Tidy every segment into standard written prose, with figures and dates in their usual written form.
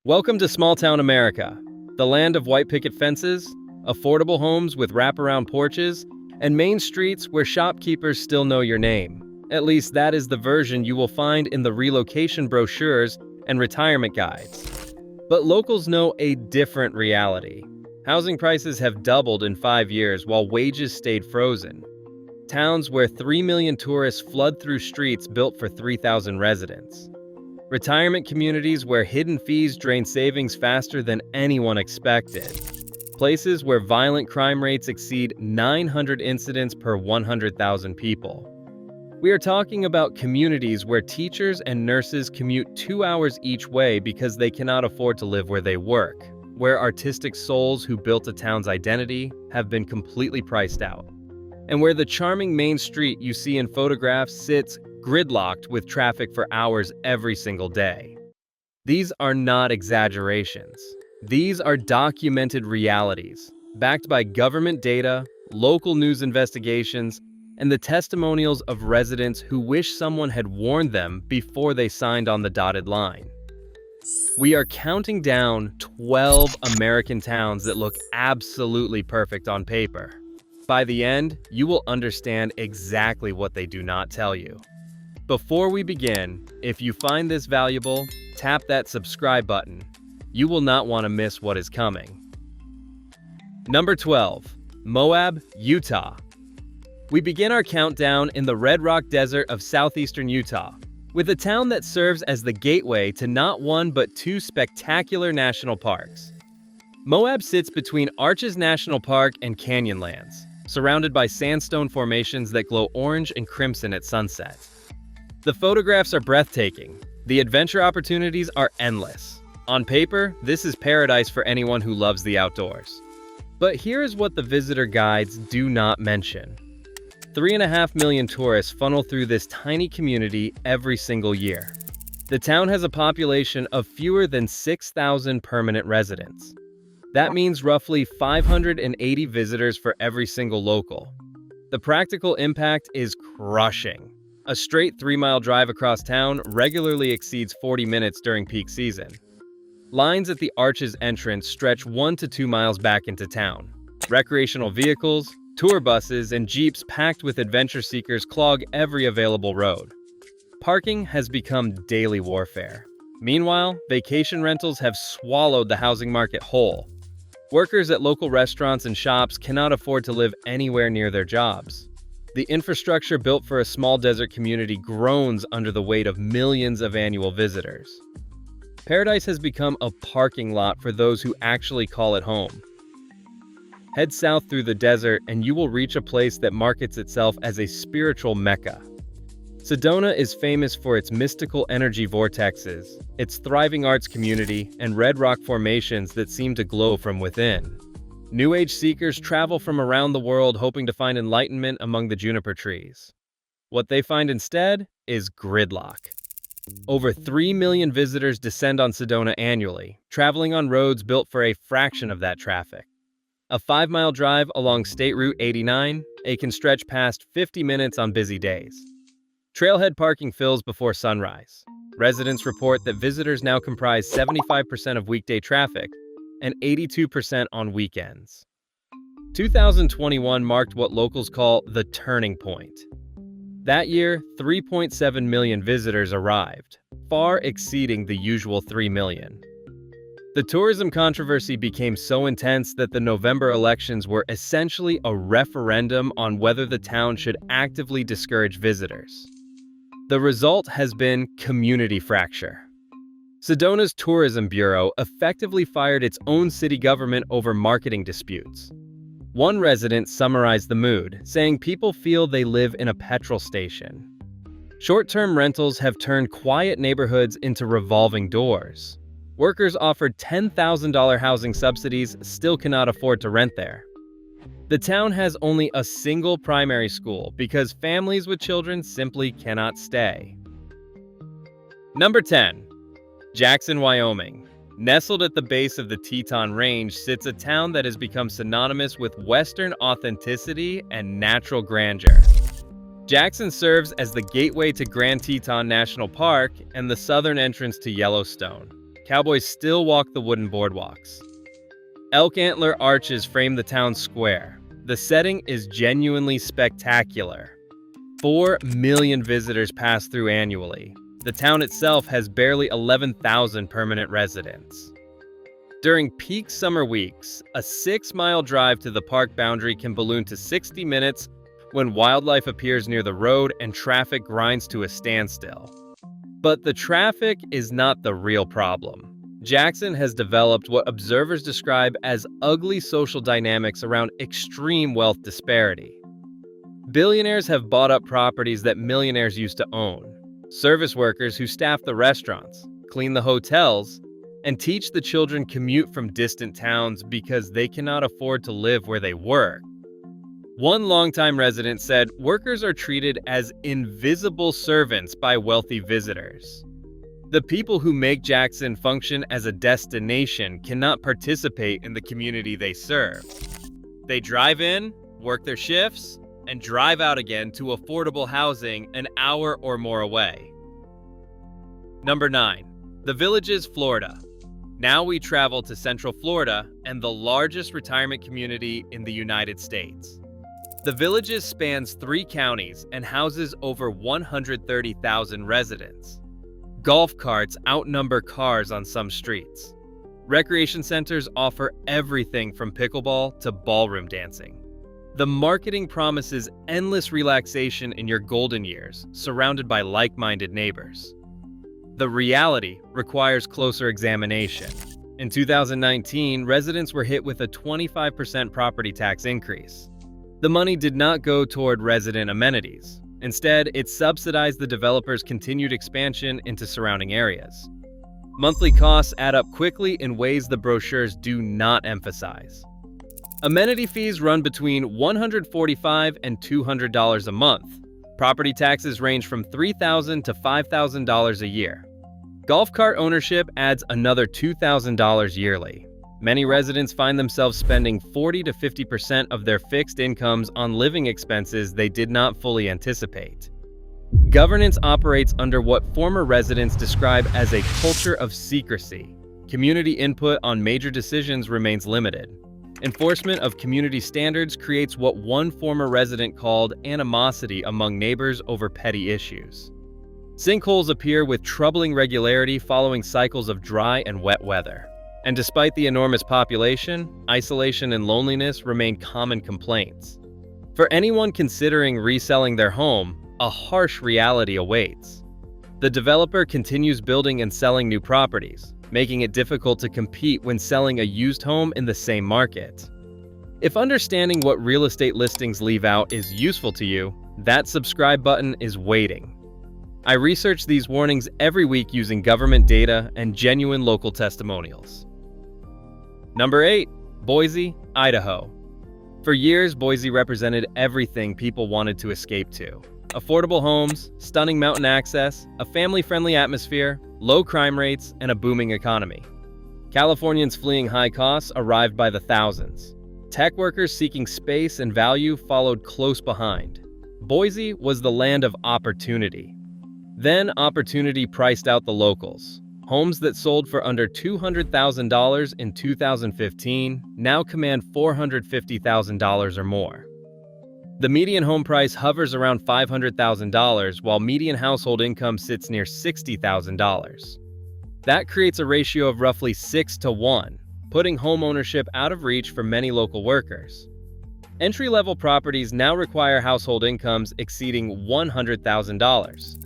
Welcome to Small Town America, the land of white picket fences, affordable homes with wraparound porches, and main streets where shopkeepers still know your name. At least that is the version you will find in the relocation brochures and retirement guides. But locals know a different reality. Housing prices have doubled in 5 years while wages stayed frozen. Towns where 3 million tourists flood through streets built for 3,000 residents. Retirement communities where hidden fees drain savings faster than anyone expected. Places where violent crime rates exceed 900 incidents per 100,000 people. We are talking about communities where teachers and nurses commute 2 hours each way because they cannot afford to live where they work, where artistic souls who built a town's identity have been completely priced out, and where the charming main street you see in photographs sits gridlocked with traffic for hours every single day. These are not exaggerations. These are documented realities, backed by government data, local news investigations, and the testimonials of residents who wish someone had warned them before they signed on the dotted line. We are counting down 12 American towns that look absolutely perfect on paper. By the end, you will understand exactly what they do not tell you. Before we begin, if you find this valuable, tap that subscribe button. You will not want to miss what is coming. Number 12. Moab, Utah. We begin our countdown in the Red Rock Desert of southeastern Utah, with a town that serves as the gateway to not one but two spectacular national parks. Moab sits between Arches National Park and Canyonlands, surrounded by sandstone formations that glow orange and crimson at sunset. The photographs are breathtaking. The adventure opportunities are endless. On paper, this is paradise for anyone who loves the outdoors. But here is what the visitor guides do not mention. 3.5 million tourists funnel through this tiny community every single year. The town has a population of fewer than 6,000 permanent residents. That means roughly 580 visitors for every single local. The practical impact is crushing. A straight 3-mile drive across town regularly exceeds 40 minutes during peak season. Lines at the Arches entrance stretch 1 to 2 miles back into town. Recreational vehicles, tour buses, and jeeps packed with adventure seekers clog every available road. Parking has become daily warfare. Meanwhile, vacation rentals have swallowed the housing market whole. Workers at local restaurants and shops cannot afford to live anywhere near their jobs. The infrastructure built for a small desert community groans under the weight of millions of annual visitors. Paradise has become a parking lot for those who actually call it home. Head south through the desert and you will reach a place that markets itself as a spiritual mecca. Sedona is famous for its mystical energy vortexes, its thriving arts community, and red rock formations that seem to glow from within. New Age seekers travel from around the world hoping to find enlightenment among the juniper trees. What they find instead is gridlock. Over 3 million visitors descend on Sedona annually, traveling on roads built for a fraction of that traffic. A 5-mile drive along State Route 89, it can stretch past 50 minutes on busy days. Trailhead parking fills before sunrise. Residents report that visitors now comprise 75% of weekday traffic, and 82% on weekends. 2021 marked what locals call the turning point. That year, 3.7 million visitors arrived, far exceeding the usual 3 million. The tourism controversy became so intense that the November elections were essentially a referendum on whether the town should actively discourage visitors. The result has been community fracture. Sedona's Tourism Bureau effectively fired its own city government over marketing disputes. One resident summarized the mood, saying people feel they live in a petrol station. Short-term rentals have turned quiet neighborhoods into revolving doors. Workers offered $10,000 housing subsidies still cannot afford to rent there. The town has only a single primary school because families with children simply cannot stay. Number 10. Jackson, Wyoming. Nestled at the base of the Teton Range sits a town that has become synonymous with Western authenticity and natural grandeur. Jackson serves as the gateway to Grand Teton National Park and the southern entrance to Yellowstone, cowboys still walk the wooden boardwalks. Elk antler arches frame the town's square. The setting is genuinely spectacular. 4 million visitors pass through annually. The town itself has barely 11,000 permanent residents. During peak summer weeks, a 6-mile drive to the park boundary can balloon to 60 minutes when wildlife appears near the road and traffic grinds to a standstill. But the traffic is not the real problem. Jackson has developed what observers describe as ugly social dynamics around extreme wealth disparity. Billionaires have bought up properties that millionaires used to own. Service workers who staff the restaurants, clean the hotels, and teach the children commute from distant towns because they cannot afford to live where they work. One longtime resident said workers are treated as invisible servants by wealthy visitors. The people who make Jackson function as a destination cannot participate in the community they serve. They drive in, work their shifts, and drive out again to affordable housing an hour or more away. Number 9. The Villages, Florida. Now we travel to Central Florida and the largest retirement community in the United States. The Villages spans 3 counties and houses over 130,000 residents. Golf carts outnumber cars on some streets. Recreation centers offer everything from pickleball to ballroom dancing. The marketing promises endless relaxation in your golden years, surrounded by like-minded neighbors. The reality requires closer examination. In 2019, residents were hit with a 25% property tax increase. The money did not go toward resident amenities. Instead, it subsidized the developer's continued expansion into surrounding areas. Monthly costs add up quickly in ways the brochures do not emphasize. Amenity fees run between $145 and $200 a month. Property taxes range from $3,000 to $5,000 a year. Golf cart ownership adds another $2,000 yearly. Many residents find themselves spending 40 to 50% of their fixed incomes on living expenses they did not fully anticipate. Governance operates under what former residents describe as a culture of secrecy. Community input on major decisions remains limited. Enforcement of community standards creates what one former resident called animosity among neighbors over petty issues. Sinkholes appear with troubling regularity following cycles of dry and wet weather. And despite the enormous population, isolation and loneliness remain common complaints. For anyone considering reselling their home, a harsh reality awaits. The developer continues building and selling new properties, making it difficult to compete when selling a used home in the same market. If understanding what real estate listings leave out is useful to you, that subscribe button is waiting. I research these warnings every week using government data and genuine local testimonials. Number 8. Boise, Idaho. For years, Boise represented everything people wanted to escape to. Affordable homes, stunning mountain access, a family-friendly atmosphere, low crime rates, and a booming economy. Californians fleeing high costs arrived by the thousands. Tech workers seeking space and value followed close behind. Boise was the land of opportunity. Then opportunity priced out the locals. Homes that sold for under $200,000 in 2015 now command $450,000 or more. The median home price hovers around $500,000, while median household income sits near $60,000. That creates a ratio of roughly 6 to 1, putting home ownership out of reach for many local workers. Entry-level properties now require household incomes exceeding $100,000.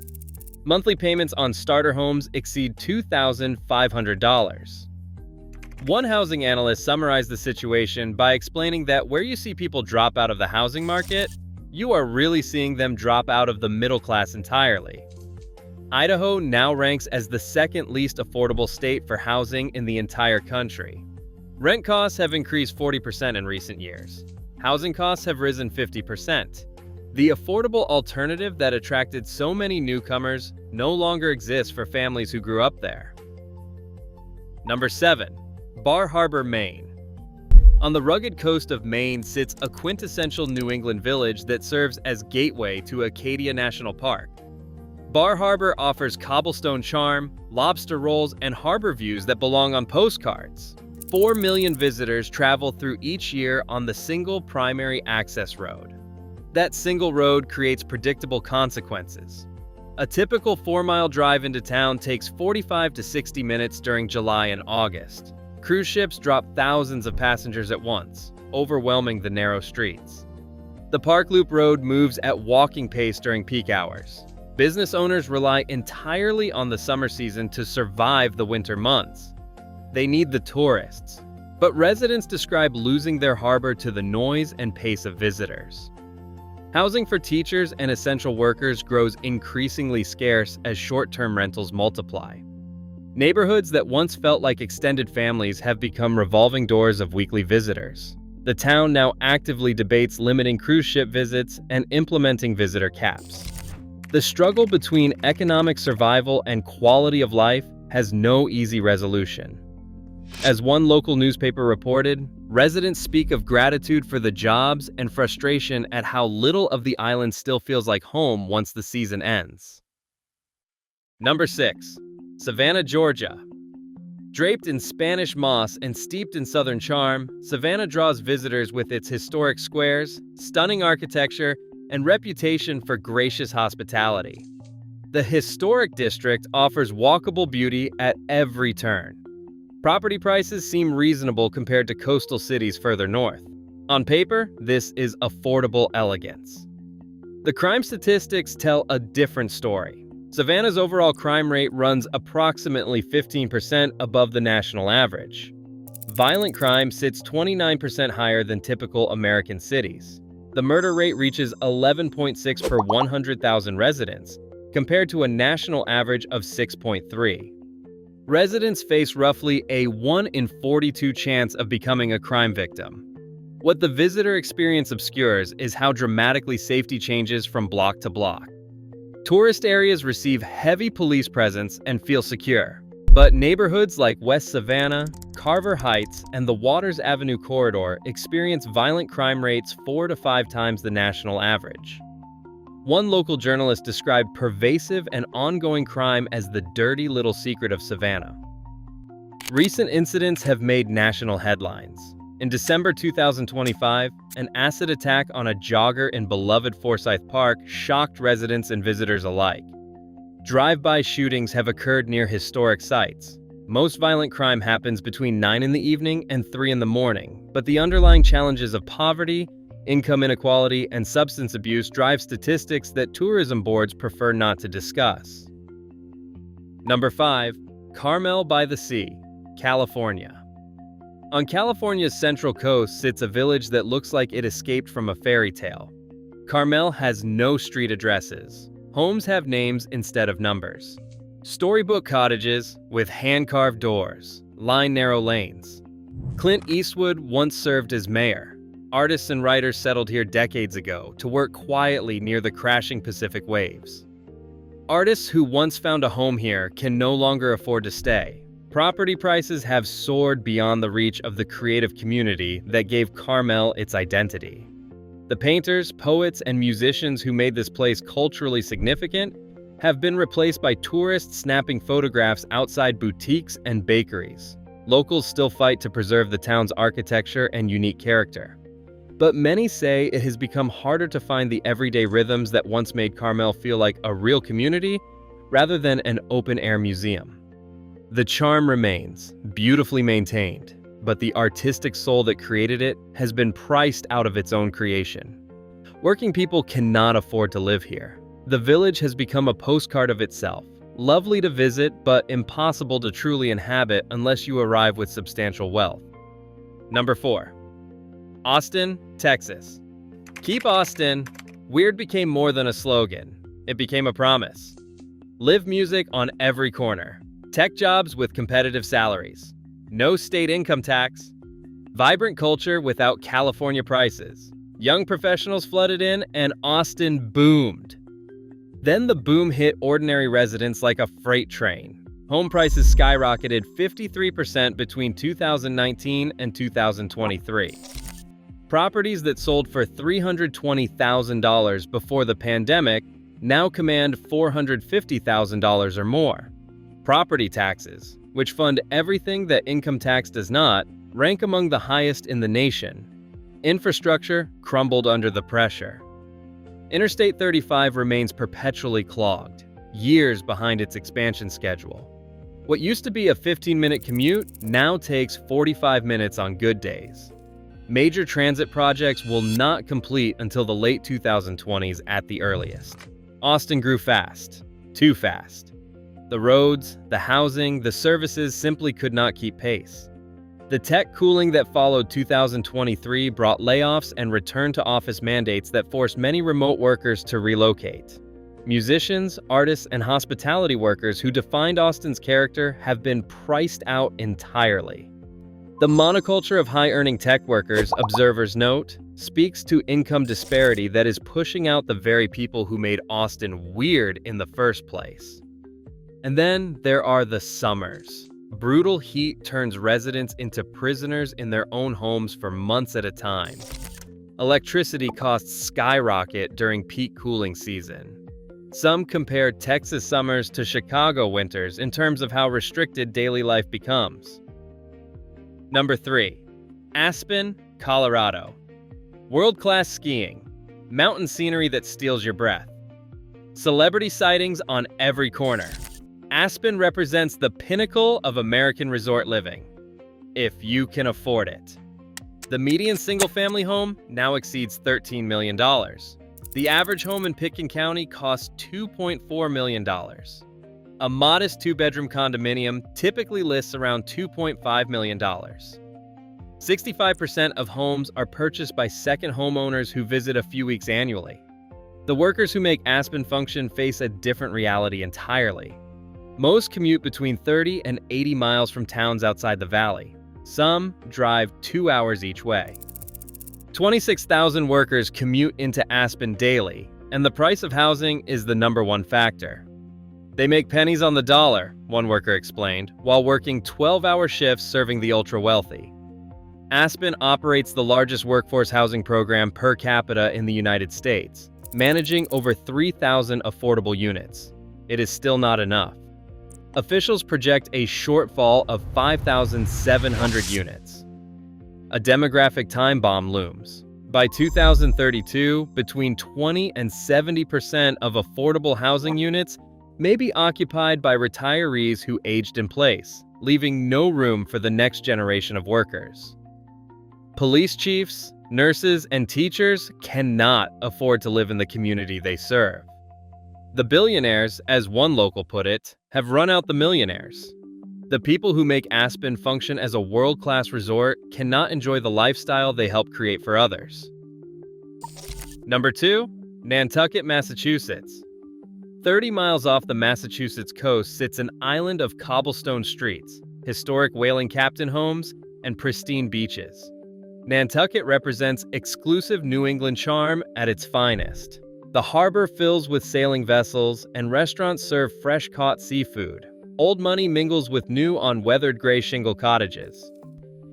Monthly payments on starter homes exceed $2,500. One housing analyst summarized the situation by explaining that where you see people drop out of the housing market, you are really seeing them drop out of the middle class entirely. Idaho now ranks as the second least affordable state for housing in the entire country. Rent costs have increased 40% in recent years. Housing costs have risen 50%. The affordable alternative that attracted so many newcomers no longer exists for families who grew up there. Number 7. Bar Harbor, Maine. On the rugged coast of Maine sits a quintessential New England village that serves as gateway to Acadia National Park. Bar Harbor offers cobblestone charm, lobster rolls, and harbor views that belong on postcards. 4 million visitors travel through each year on the single primary access road. That single road creates predictable consequences. A typical 4-mile drive into town takes 45 to 60 minutes during July and August. Cruise ships drop thousands of passengers at once, overwhelming the narrow streets. The Park Loop Road moves at walking pace during peak hours. Business owners rely entirely on the summer season to survive the winter months. They need the tourists. But residents describe losing their harbor to the noise and pace of visitors. Housing for teachers and essential workers grows increasingly scarce as short-term rentals multiply. Neighborhoods that once felt like extended families have become revolving doors of weekly visitors. The town now actively debates limiting cruise ship visits and implementing visitor caps. The struggle between economic survival and quality of life has no easy resolution. As one local newspaper reported, residents speak of gratitude for the jobs and frustration at how little of the island still feels like home once the season ends. Number 6. Savannah, Georgia. Draped in Spanish moss and steeped in Southern charm, Savannah draws visitors with its historic squares, stunning architecture, and reputation for gracious hospitality. The historic district offers walkable beauty at every turn. Property prices seem reasonable compared to coastal cities further north. On paper, this is affordable elegance. The crime statistics tell a different story. Savannah's overall crime rate runs approximately 15% above the national average. Violent crime sits 29% higher than typical American cities. The murder rate reaches 11.6 per 100,000 residents, compared to a national average of 6.3. Residents face roughly a 1 in 42 chance of becoming a crime victim. What the visitor experience obscures is how dramatically safety changes from block to block. Tourist areas receive heavy police presence and feel secure, but neighborhoods like West Savannah, Carver Heights, and the Waters Avenue corridor experience violent crime rates 4 to 5 times the national average. One local journalist described pervasive and ongoing crime as the dirty little secret of Savannah. Recent incidents have made national headlines. In December 2025, an acid attack on a jogger in beloved Forsyth Park shocked residents and visitors alike. Drive-by shootings have occurred near historic sites. Most violent crime happens between 9 in the evening and 3 in the morning, but the underlying challenges of poverty, income inequality, and substance abuse drive statistics that tourism boards prefer not to discuss. Number 5. Carmel by the Sea, California. On California's central coast sits a village that looks like it escaped from a fairy tale. Carmel has no street addresses. Homes have names instead of numbers. Storybook cottages with hand-carved doors line narrow lanes. Clint Eastwood once served as mayor. Artists and writers settled here decades ago to work quietly near the crashing Pacific waves. Artists who once found a home here can no longer afford to stay. Property prices have soared beyond the reach of the creative community that gave Carmel its identity. The painters, poets, and musicians who made this place culturally significant have been replaced by tourists snapping photographs outside boutiques and bakeries. Locals still fight to preserve the town's architecture and unique character. But many say it has become harder to find the everyday rhythms that once made Carmel feel like a real community rather than an open-air museum. The charm remains, beautifully maintained, but the artistic soul that created it has been priced out of its own creation. Working people cannot afford to live here. The village has become a postcard of itself, lovely to visit but impossible to truly inhabit unless you arrive with substantial wealth. Number 4. Austin, Texas. Keep Austin. Weird became more than a slogan. It became a promise. Live music on every corner. Tech jobs with competitive salaries. No state income tax. Vibrant culture without California prices. Young professionals flooded in and Austin boomed. Then the boom hit ordinary residents like a freight train. Home prices skyrocketed 53% between 2019 and 2023. Properties that sold for $320,000 before the pandemic now command $450,000 or more. Property taxes, which fund everything that income tax does not, rank among the highest in the nation. Infrastructure crumbled under the pressure. Interstate 35 remains perpetually clogged, years behind its expansion schedule. What used to be a 15-minute commute now takes 45 minutes on good days. Major transit projects will not complete until the late 2020s at the earliest. Austin grew fast, too fast. The roads, the housing, the services simply could not keep pace. The tech cooling that followed 2023 brought layoffs and return-to-office mandates that forced many remote workers to relocate. Musicians, artists, and hospitality workers who defined Austin's character have been priced out entirely. The monoculture of high-earning tech workers, observers note, speaks to income disparity that is pushing out the very people who made Austin weird in the first place. And then there are the summers. Brutal heat turns residents into prisoners in their own homes for months at a time. Electricity costs skyrocket during peak cooling season. Some compare Texas summers to Chicago winters in terms of how restricted daily life becomes. Number 3. Aspen, Colorado. World-class skiing. Mountain scenery that steals your breath. Celebrity sightings on every corner. Aspen represents the pinnacle of American resort living, if you can afford it. The median single-family home now exceeds $13 million. The average home in Pitkin County costs $2.4 million. A modest two-bedroom condominium typically lists around $2.5 million. 65% of homes are purchased by second homeowners who visit a few weeks annually. The workers who make Aspen function face a different reality entirely. Most commute between 30 and 80 miles from towns outside the valley. Some drive 2 hours each way. 26,000 workers commute into Aspen daily, and the price of housing is the #1 factor. They make pennies on the dollar, one worker explained, while working 12-hour shifts serving the ultra-wealthy. Aspen operates the largest workforce housing program per capita in the United States, managing over 3,000 affordable units. It is still not enough. Officials project a shortfall of 5,700 units. A demographic time bomb looms. By 2032, between 20 and 70% of affordable housing units may be occupied by retirees who aged in place, leaving no room for the next generation of workers. Police chiefs, nurses, and teachers cannot afford to live in the community they serve. The billionaires, as one local put it, have run out the millionaires. The people who make Aspen function as a world-class resort cannot enjoy the lifestyle they help create for others. Number 2. Nantucket, Massachusetts. 30 miles off the Massachusetts coast sits an island of cobblestone streets, historic whaling captain homes, and pristine beaches. Nantucket represents exclusive New England charm at its finest. The harbor fills with sailing vessels, and restaurants serve fresh-caught seafood. Old money mingles with new on weathered gray shingle cottages.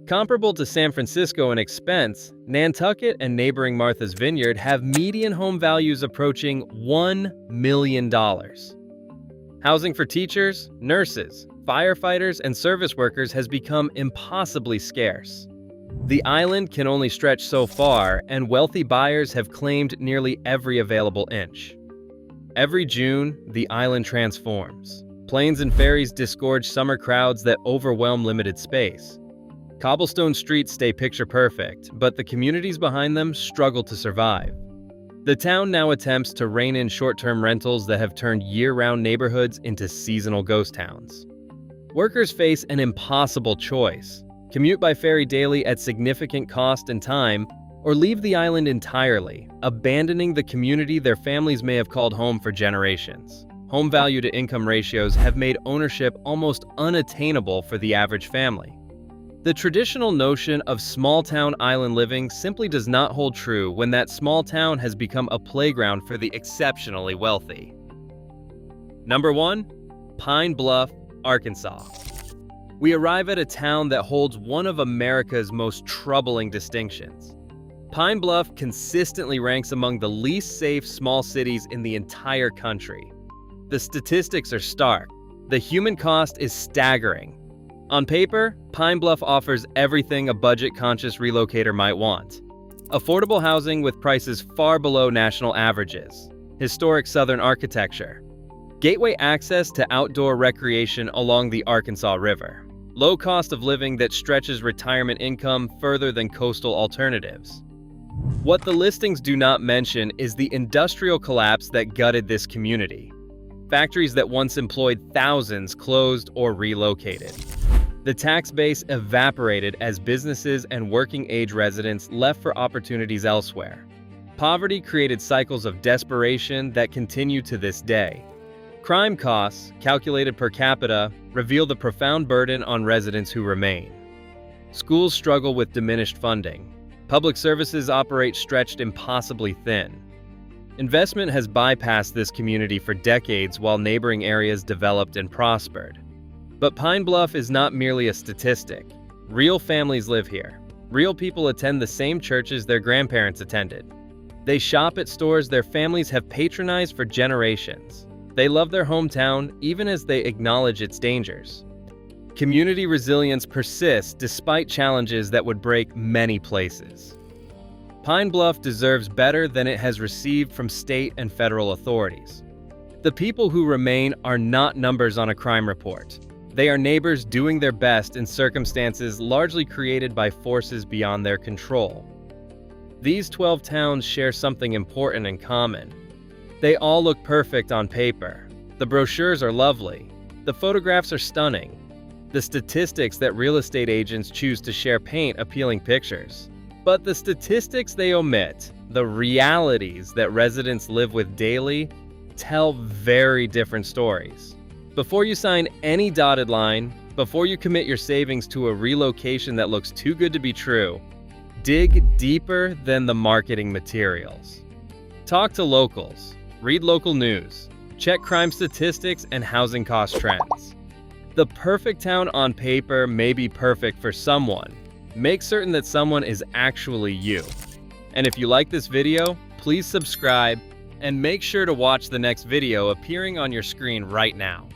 Comparable to San Francisco in expense, Nantucket and neighboring Martha's Vineyard have median home values approaching $1 million. Housing for teachers, nurses, firefighters, and service workers has become impossibly scarce. The island can only stretch so far, and wealthy buyers have claimed nearly every available inch. Every June, the island transforms. Planes and ferries disgorge summer crowds that overwhelm limited space. Cobblestone streets stay picture-perfect, but the communities behind them struggle to survive. The town now attempts to rein in short-term rentals that have turned year-round neighborhoods into seasonal ghost towns. Workers face an impossible choice: commute by ferry daily at significant cost and time, or leave the island entirely, abandoning the community their families may have called home for generations. Home value to income ratios have made ownership almost unattainable for the average family. The traditional notion of small-town island living simply does not hold true when that small town has become a playground for the exceptionally wealthy. Number 1. Pine Bluff, Arkansas. We arrive at a town that holds one of America's most troubling distinctions. Pine Bluff consistently ranks among the least safe small cities in the entire country. The statistics are stark. The human cost is staggering. On paper, Pine Bluff offers everything a budget-conscious relocator might want. Affordable housing with prices far below national averages. Historic Southern architecture. Gateway access to outdoor recreation along the Arkansas River. Low cost of living that stretches retirement income further than coastal alternatives. What the listings do not mention is the industrial collapse that gutted this community. Factories that once employed thousands closed or relocated. The tax base evaporated as businesses and working-age residents left for opportunities elsewhere. Poverty created cycles of desperation that continue to this day. Crime costs, calculated per capita, reveal the profound burden on residents who remain. Schools struggle with diminished funding. Public services operate stretched impossibly thin. Investment has bypassed this community for decades while neighboring areas developed and prospered. But Pine Bluff is not merely a statistic. Real families live here. Real people attend the same churches their grandparents attended. They shop at stores their families have patronized for generations. They love their hometown even as they acknowledge its dangers. Community resilience persists despite challenges that would break many places. Pine Bluff deserves better than it has received from state and federal authorities. The people who remain are not numbers on a crime report. They are neighbors doing their best in circumstances largely created by forces beyond their control. These 12 towns share something important in common. They all look perfect on paper. The brochures are lovely. The photographs are stunning. The statistics that real estate agents choose to share paint appealing pictures. But the statistics they omit, the realities that residents live with daily, tell very different stories. Before you sign any dotted line, before you commit your savings to a relocation that looks too good to be true, dig deeper than the marketing materials. Talk to locals, read local news, check crime statistics and housing cost trends. The perfect town on paper may be perfect for someone. Make certain that someone is actually you. And if you like this video, please subscribe and make sure to watch the next video appearing on your screen right now.